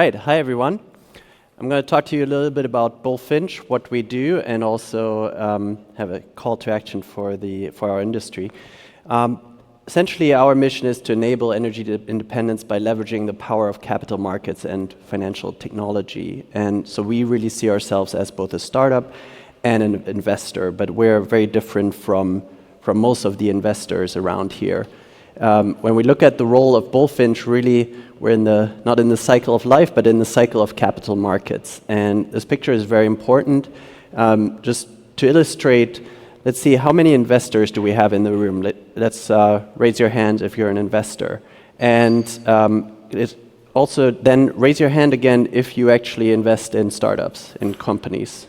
right, hi everyone. I'm going to talk to you a little bit about Bullfinch, what we do, and also have a call to action for our industry. Essentially, our mission is to enable energy independence by leveraging the power of capital markets and financial technology. And so we really see ourselves as both a startup and an investor, but we're very different from most of the investors around here. When we look at the role of Bullfinch, really, we're not in the cycle of life, but in the cycle of capital markets. And this picture is very important. Just to illustrate, let's see, how many investors do we have in the room? Let's raise your hand if you're an investor. And also then raise your hand again if you actually invest in startups, in companies.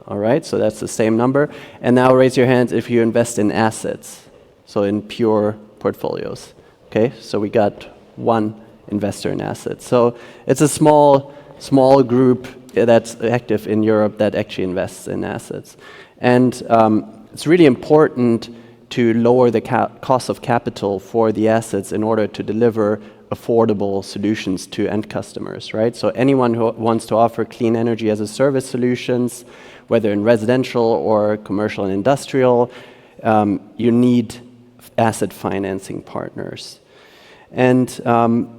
All right, so that's the same number. And now raise your hands if you invest in assets, so in pure portfolios. Okay, so we got one investor in assets. So it's a small group that's active in Europe that actually invests in assets. And it's really important to lower the cost of capital for the assets in order to deliver affordable solutions to end customers, right? So anyone who wants to offer clean energy as a service solutions, whether in residential or commercial and industrial, you need asset financing partners. And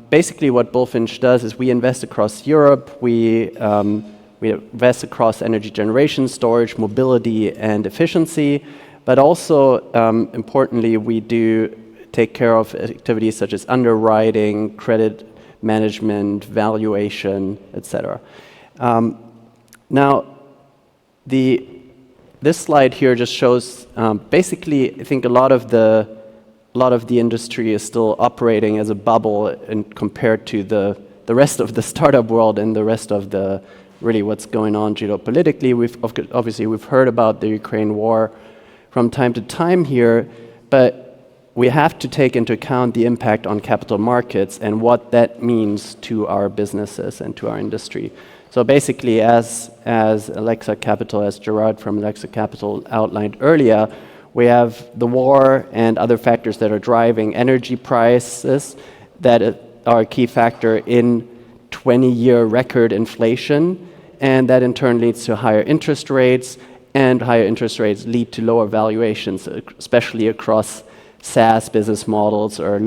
basically what Bullfinch does is we invest across Europe, we invest across energy generation, storage, mobility, and efficiency, but also, importantly, we do take care of activities such as underwriting, credit management, valuation, etc. Now, this slide here just shows, basically, I think a lot of the industry is still operating as a bubble compared to the rest of the startup world and the rest of really what's going on geopolitically. Obviously we've heard about the Ukraine war from time to time here, but we have to take into account the impact on capital markets and what that means to our businesses and to our industry. So basically, as Alexa Capital, as Gerard from Alexa Capital outlined earlier, we have the war and other factors that are driving energy prices that are a key factor in 20-year record inflation, and that in turn leads to higher interest rates, and higher interest rates lead to lower valuations, especially across SaaS business models or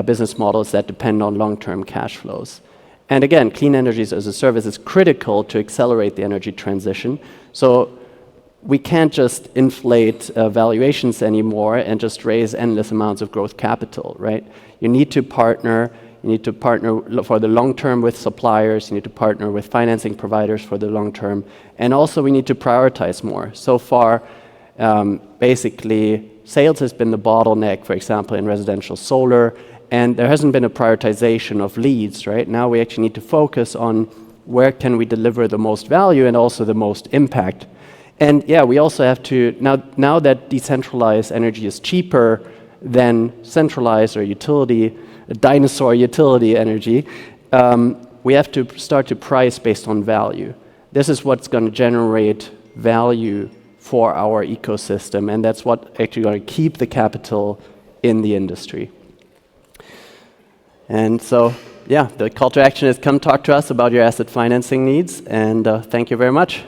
business models that depend on long-term cash flows. And again, clean energy as a service is critical to accelerate the energy transition. So we can't just inflate valuations anymore and just raise endless amounts of growth capital, right? You need to partner. You need to partner for the long term with suppliers. You need to partner with financing providers for the long term. And also we need to prioritize more. So far, basically, sales has been the bottleneck, for example, in residential solar, and there hasn't been a prioritization of leads, right? Now we actually need to focus on where can we deliver the most value and also the most impact. And yeah, we also have to, now that decentralized energy is cheaper than centralized or dinosaur utility energy, we have to start to price based on value. This is what's going to generate value for our ecosystem, and that's what actually going to keep the capital in the industry. And so, yeah, the call to action is come talk to us about your asset financing needs, and thank you very much.